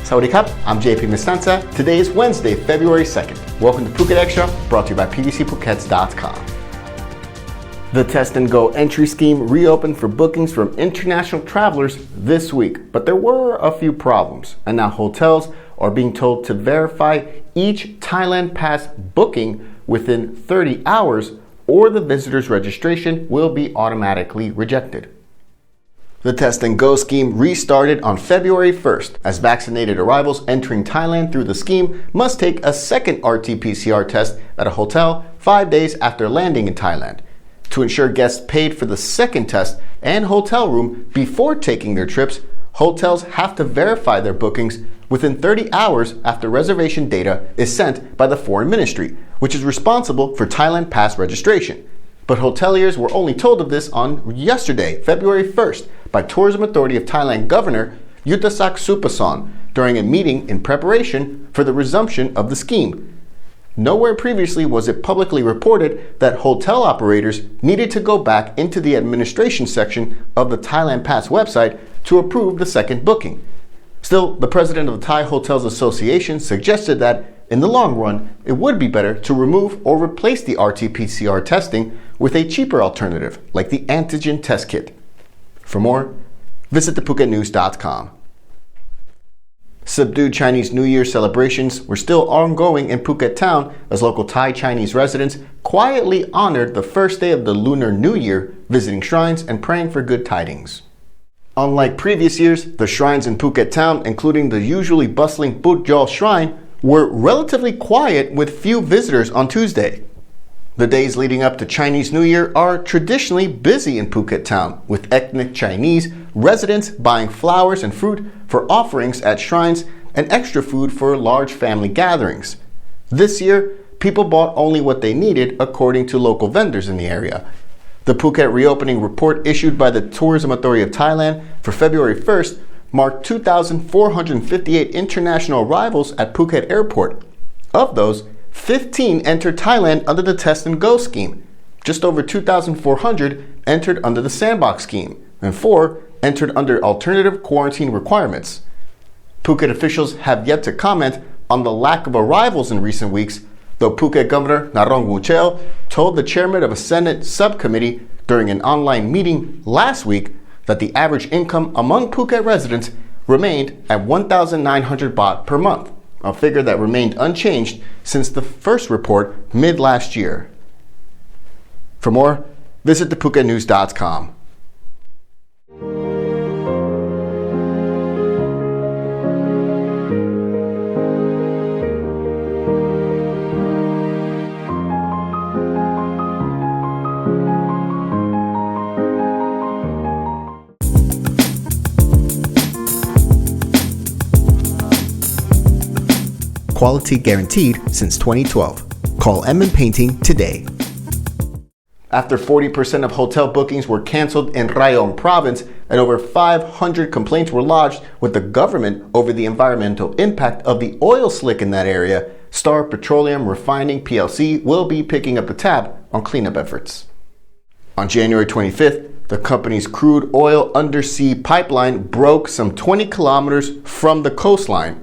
Sawadee I'm JP Mestanza. Today is Wednesday, February 2nd. Welcome to Phuket Extra, brought to you by pvcphukets.com. The Test and Go entry scheme reopened for bookings from international travelers this week, but there were a few problems, and now hotels are being told to verify each Thailand Pass booking within 30 hours or the visitor's registration will be automatically rejected. The Test and Go scheme restarted on February 1st, as vaccinated arrivals entering Thailand through the scheme must take a second RT-PCR test at a hotel 5 days after landing in Thailand. To ensure guests paid for the second test and hotel room before taking their trips, hotels have to verify their bookings within 30 hours after reservation data is sent by the Foreign Ministry, which is responsible for Thailand Pass registration. But hoteliers were only told of this on yesterday, February 1st, by Tourism Authority of Thailand Governor Yuttasak Supason during a meeting in preparation for the resumption of the scheme. Nowhere previously was it publicly reported that hotel operators needed to go back into the administration section of the Thailand Pass website to approve the second booking. Still, the president of the Thai Hotels Association suggested that, in the long run, it would be better to remove or replace the RT-PCR testing with a cheaper alternative, like the antigen test kit. For more, visit thephuket.news.com. Subdued Chinese New Year celebrations were still ongoing in Phuket town as local Thai Chinese residents quietly honored the first day of the Lunar New Year, visiting shrines and praying for good tidings. Unlike previous years, the shrines in Phuket town, including the usually bustling Butjol Shrine, were relatively quiet with few visitors on Tuesday. The days leading up to Chinese New Year are traditionally busy in Phuket town, with ethnic Chinese residents buying flowers and fruit for offerings at shrines and extra food for large family gatherings. This year, people bought only what they needed according to local vendors in the area. The Phuket reopening report issued by the Tourism Authority of Thailand for February 1st marked 2,458 international arrivals at Phuket Airport. Of those, 15 entered Thailand under the Test and Go scheme. Just over 2,400 entered under the Sandbox scheme, and 4 entered under alternative quarantine requirements. Phuket officials have yet to comment on the lack of arrivals in recent weeks, though Phuket Governor Narong told the chairman of a Senate subcommittee during an online meeting last week that the average income among Phuket residents remained at 1,900 baht per month, a figure that remained unchanged since the first report mid-last year. For more, visit thephuket.news.com. Quality guaranteed since 2012. Call M & Painting today. After 40% of hotel bookings were canceled in Rayong province and over 500 complaints were lodged with the government over the environmental impact of the oil slick in that area, Star Petroleum Refining PLC will be picking up the tab on cleanup efforts. On January 25th, the company's crude oil undersea pipeline broke some 20 kilometers from the coastline.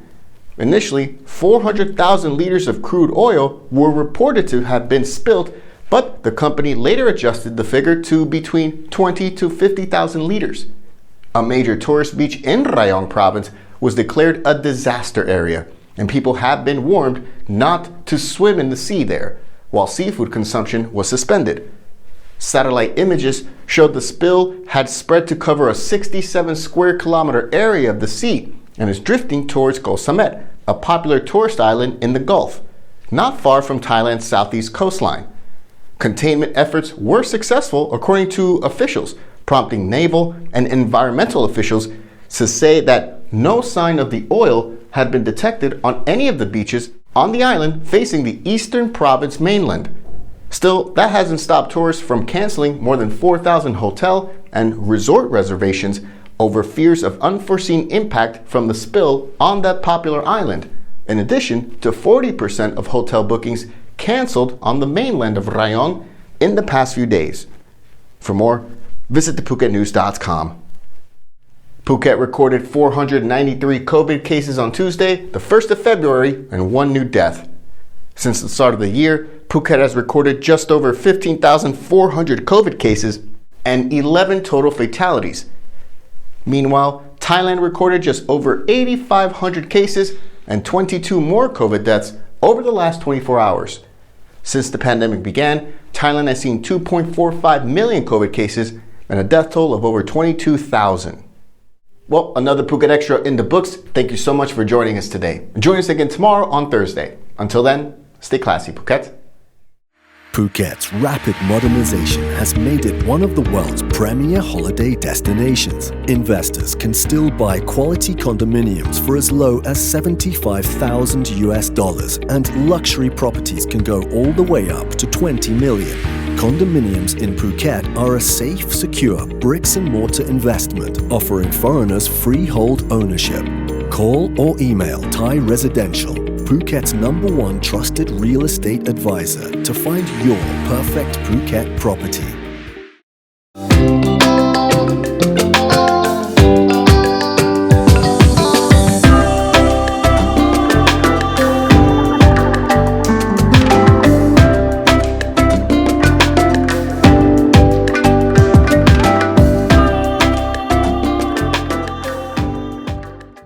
Initially, 400,000 liters of crude oil were reported to have been spilled, but the company later adjusted the figure to between 20 to 50,000 liters. A major tourist beach in Rayong province was declared a disaster area, and people have been warned not to swim in the sea there, while seafood consumption was suspended. Satellite images showed the spill had spread to cover a 67 square kilometer area of the sea and is drifting towards Koh Samet, a popular tourist island in the Gulf, not far from Thailand's southeast coastline. Containment efforts were successful, according to officials, prompting naval and environmental officials to say that no sign of the oil had been detected on any of the beaches on the island facing the eastern province mainland. Still, that hasn't stopped tourists from canceling more than 4,000 hotel and resort reservations over fears of unforeseen impact from the spill on that popular island, in addition to 40% of hotel bookings canceled on the mainland of Rayong in the past few days. For more, visit thephuket.news.com. Phuket recorded 493 COVID cases on Tuesday, the 1st of February, and 1 new death. Since the start of the year, Phuket has recorded just over 15,400 COVID cases and 11 total fatalities. Meanwhile, Thailand recorded just over 8,500 cases and 22 more COVID deaths over the last 24 hours. Since the pandemic began, Thailand has seen 2.45 million COVID cases and a death toll of over 22,000. Well, another Phuket Extra in the books. Thank you so much for joining us today. Join us again tomorrow on Thursday. Until then, stay classy, Phuket. Phuket's rapid modernization has made it one of the world's premier holiday destinations. Investors can still buy quality condominiums for as low as $75,000 and luxury properties can go all the way up to 20 million. Condominiums in Phuket are a safe, secure bricks-and-mortar investment offering foreigners freehold ownership. Call or email Thai Residential, Phuket's #1 trusted real estate advisor, to find your perfect Phuket property.